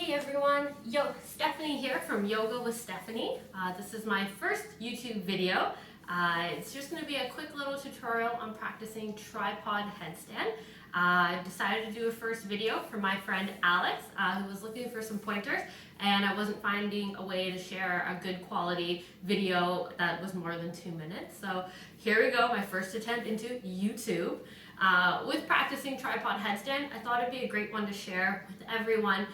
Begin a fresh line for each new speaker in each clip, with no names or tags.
Hey everyone, Stefanie here from Yoga with Stefanie. This is my first YouTube video. It's just going to be a quick little tutorial on practicing tripod headstand. I decided to do a first video for my friend Alex, who was looking for some pointers, and I wasn't finding a way to share a good quality video that was more than 2 minutes. So here we go, my first attempt into YouTube. With practicing tripod headstand, I thought it'd be a great one to share with everyone,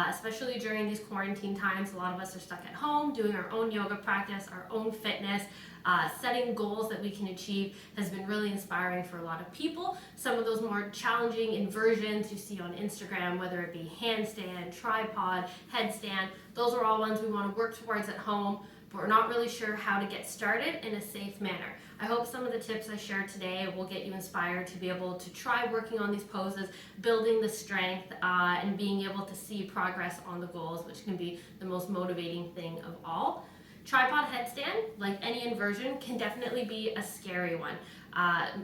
especially during these quarantine times. A lot of us are stuck at home doing our own yoga practice, our own fitness. Setting goals that we can achieve has been really inspiring for a lot of people. Some of those more challenging inversions you see on Instagram, whether it be handstand, tripod, headstand, those are all ones we want to work towards at home, but we're not really sure how to get started in a safe manner. I hope some of the tips I share today will get you inspired to be able to try working on these poses, building the strength, and being able to see progress on the goals, which can be the most motivating thing of all. Tripod headstand, like any inversion, can definitely be a scary one,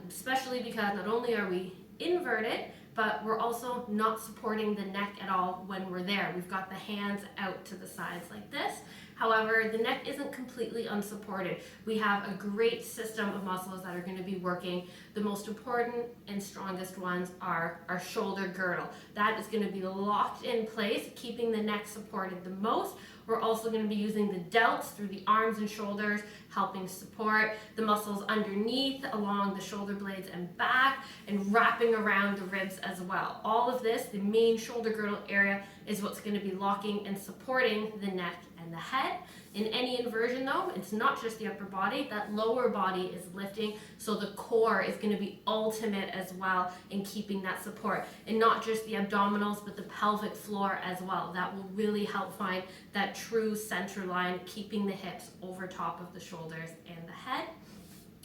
especially because not only are we inverted, but we're also not supporting the neck at all when we're there. We've got the hands out to the sides like this. However, the neck isn't completely unsupported. We have a great system of muscles that are going to be working. The most important and strongest ones are our shoulder girdle. That is going to be locked in place, keeping the neck supported the most. We're also going to be using the delts through the arms and shoulders, helping support the muscles underneath along the shoulder blades and back, and wrapping around the ribs as well. All of this, the main shoulder girdle area, is what's going to be locking and supporting the neck and the head. In any inversion though, it's not just the upper body, that lower body is lifting, so the core is going to be ultimate as well in keeping that support. And not just the abdominals, but the pelvic floor as well. That will really help find that true center line, keeping the hips over top of the shoulders and the head.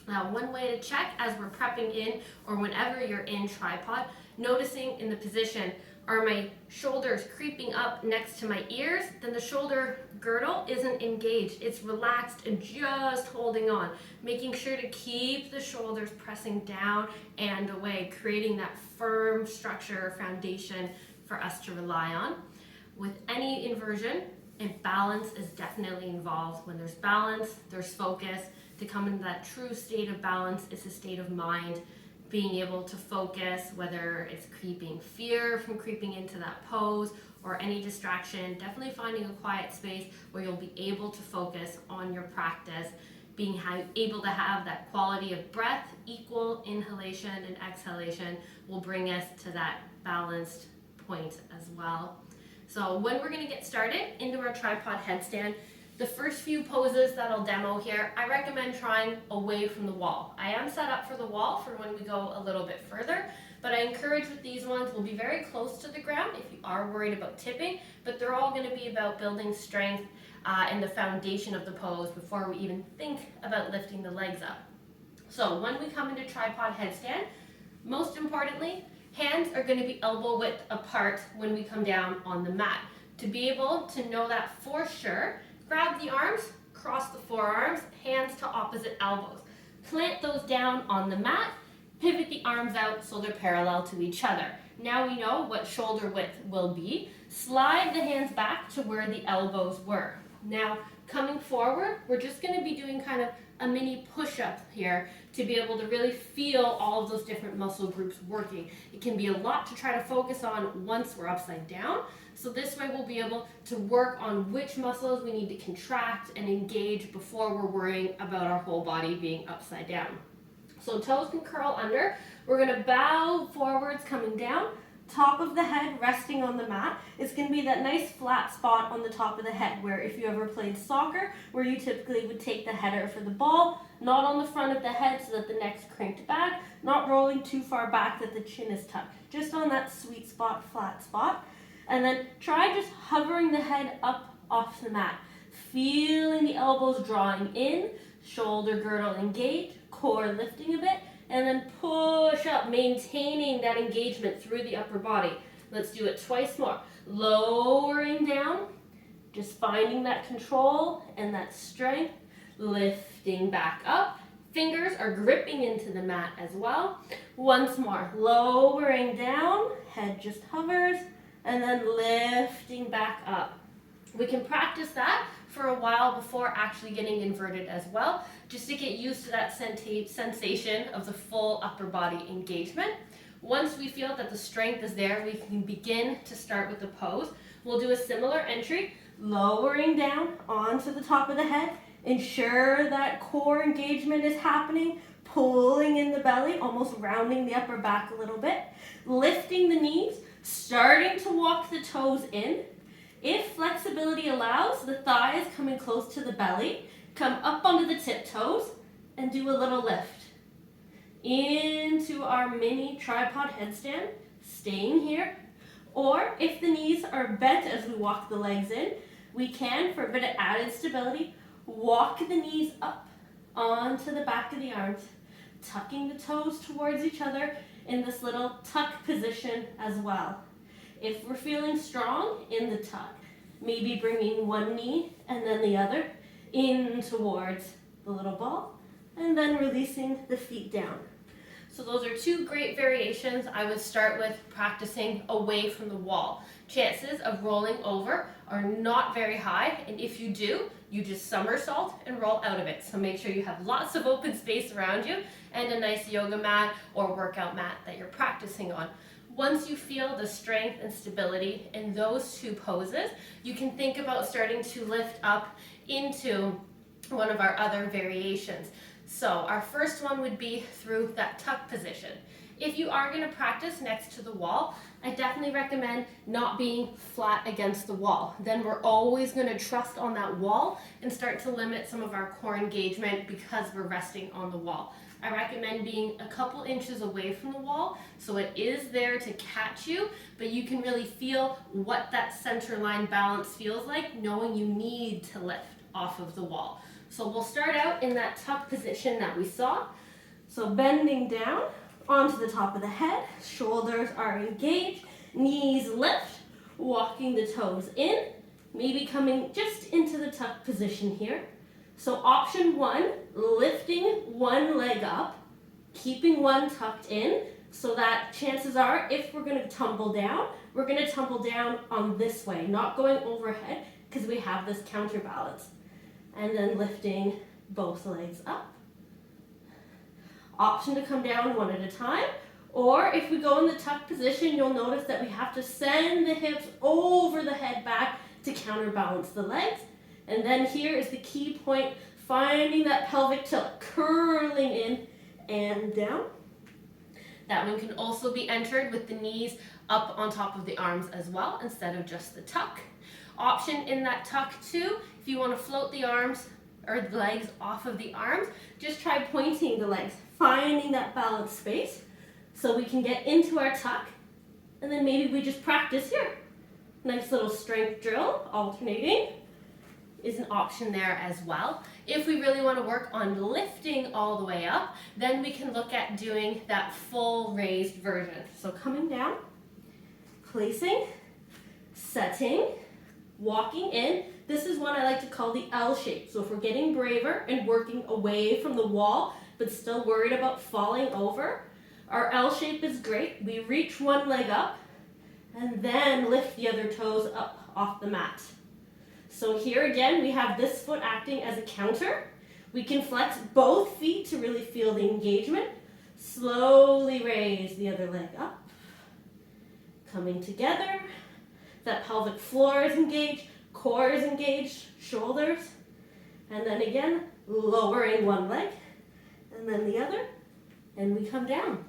Now, one way to check as we're prepping in or whenever you're in tripod, noticing in the position, are my shoulders creeping up next to my ears? Then the shoulder girdle isn't engaged. It's relaxed and just holding on, making sure to keep the shoulders pressing down and away, creating that firm structure or foundation for us to rely on. With any inversion, balance is definitely involved. When there's balance, there's focus. To come into that true state of balance, it's a state of mind. Being able to focus, whether it's keeping fear from creeping into that pose or any distraction, definitely finding a quiet space where you'll be able to focus on your practice, being able to have that quality of breath, equal inhalation and exhalation will bring us to that balanced point as well. So when we're going to get started into our tripod headstand, the first few poses that I'll demo here, I recommend trying away from the wall. I am set up for the wall for when we go a little bit further, but I encourage with these ones, we'll be very close to the ground if you are worried about tipping, but they're all going to be about building strength and the foundation of the pose before we even think about lifting the legs up. So when we come into tripod headstand, most importantly, hands are going to be elbow width apart when we come down on the mat. To be able to know that for sure, grab the arms, cross the forearms, hands to opposite elbows. Plant those down on the mat, pivot the arms out so they're parallel to each other. Now we know what shoulder width will be. Slide the hands back to where the elbows were. Now, coming forward, we're just going to be doing kind of a mini push-up here to be able to really feel all of those different muscle groups working. It can be a lot to try to focus on once we're upside down. So this way we'll be able to work on which muscles we need to contract and engage before we're worrying about our whole body being upside down. So toes can curl under. We're going to bow forwards coming down. Top of the head resting on the mat. It's going to be that nice flat spot on the top of the head where if you ever played soccer, where you typically would take the header for the ball, not on the front of the head so that the neck's cranked back, not rolling too far back that the chin is tucked, just on that sweet spot, flat spot. And then try just hovering the head up off the mat, feeling the elbows drawing in, shoulder girdle engaged, core lifting a bit, and then push up, maintaining that engagement through the upper body. Let's do it twice more. Lowering down, just finding that control and that strength, lifting back up. Fingers are gripping into the mat as well. Once more, lowering down, head just hovers, and then lifting back back up. We can practice that for a while before actually getting inverted as well, just to get used to that sensation of the full upper body engagement. Once we feel that the strength is there, we can begin to start with the pose. We'll do a similar entry, lowering down onto the top of the head. Ensure that core engagement is happening, pulling in the belly, almost rounding the upper back a little bit. Lifting the knees, starting to walk the toes in. If flexibility allows, the thighs coming close to the belly, come up onto the tiptoes and do a little lift. Into our mini tripod headstand, staying here. Or if the knees are bent as we walk the legs in, we can, for a bit of added stability, walk the knees up onto the back of the arms, tucking the toes towards each other in this little tuck position as well. If we're feeling strong in the tuck, maybe bringing one knee and then the other in towards the little ball, and then releasing the feet down. So those are two great variations. I would start with practicing away from the wall. Chances of rolling over are not very high, and if you do, you just somersault and roll out of it. So make sure you have lots of open space around you and a nice yoga mat or workout mat that you're practicing on. Once you feel the strength and stability in those two poses, you can think about starting to lift up into one of our other variations. So our first one would be through that tuck position. If you are going to practice next to the wall, I definitely recommend not being flat against the wall. Then we're always going to trust on that wall and start to limit some of our core engagement because we're resting on the wall. I recommend being a couple inches away from the wall so it is there to catch you, but you can really feel what that center line balance feels like, knowing you need to lift off of the wall. So we'll start out in that tuck position that we saw. So bending down onto the top of the head, shoulders are engaged, knees lift, walking the toes in, maybe coming just into the tuck position here. So option one, lifting one leg up, keeping one tucked in, so that chances are if we're going to tumble down, we're going to tumble down on this way, not going overhead because we have this counterbalance. And then lifting both legs up. Option to come down one at a time, or if we go in the tuck position, you'll notice that we have to send the hips over the head back to counterbalance the legs. And then here is the key point, finding that pelvic tilt, curling in and down. That one can also be entered with the knees up on top of the arms as well, instead of just the tuck. Option in that tuck too, if you want to float the arms or the legs off of the arms, just try pointing the legs, finding that balance space so we can get into our tuck, and then maybe we just practice here. Nice little strength drill, alternating is an option there as well. If we really want to work on lifting all the way up, then we can look at doing that full raised version. So coming down, placing, setting, walking in. This is one I like to call the L shape. So if we're getting braver and working away from the wall, but still worried about falling over, our L shape is great. We reach one leg up and then lift the other toes up off the mat. So here again, we have this foot acting as a counter. We can flex both feet to really feel the engagement. Slowly raise the other leg up. Coming together. That pelvic floor is engaged, core is engaged, shoulders. And then again, lowering one leg and then the other, and we come down.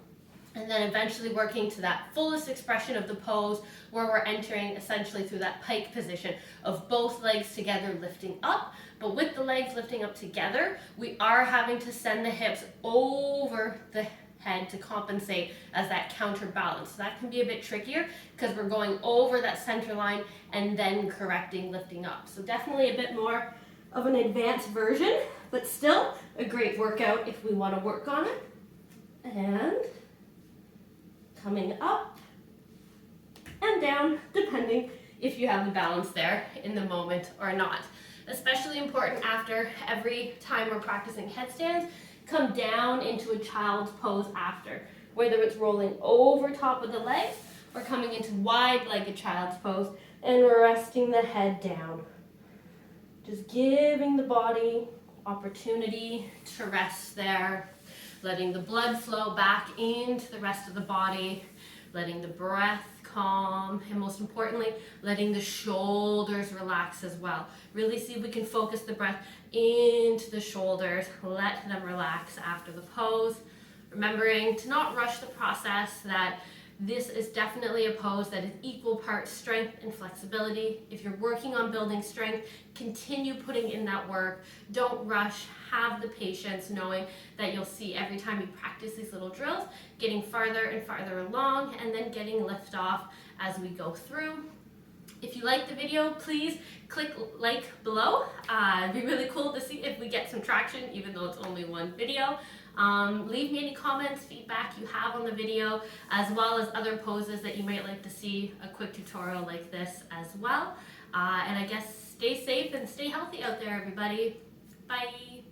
And then eventually working to that fullest expression of the pose where we're entering essentially through that pike position of both legs together lifting up. But with the legs lifting up together, we are having to send the hips over the head to compensate as that counterbalance. So that can be a bit trickier because we're going over that center line and then correcting, lifting up. So definitely a bit more of an advanced version, but still a great workout if we want to work on it. And coming up and down, depending if you have the balance there in the moment or not. Especially important after every time we're practicing headstands, come down into a child's pose after, whether it's rolling over top of the legs or coming into wide-legged child's pose and resting the head down. Just giving the body opportunity to rest there, letting the blood flow back into the rest of the body, letting the breath calm, and most importantly, letting the shoulders relax as well. Really see if we can focus the breath into the shoulders, let them relax after the pose. Remembering to not rush the process, that this is definitely a pose that is equal parts strength and flexibility. If you're working on building strength, continue putting in that work. Don't rush, have the patience, knowing that you'll see every time you practice these little drills, getting farther and farther along, and then getting lift off as we go through. If you like the video, please click like below. It'd be really cool to see if we get some traction, even though it's only one video. Leave me any comments, feedback you have on the video, as well as other poses that you might like to see a quick tutorial like this as well. And I guess stay safe and stay healthy out there, everybody. Bye.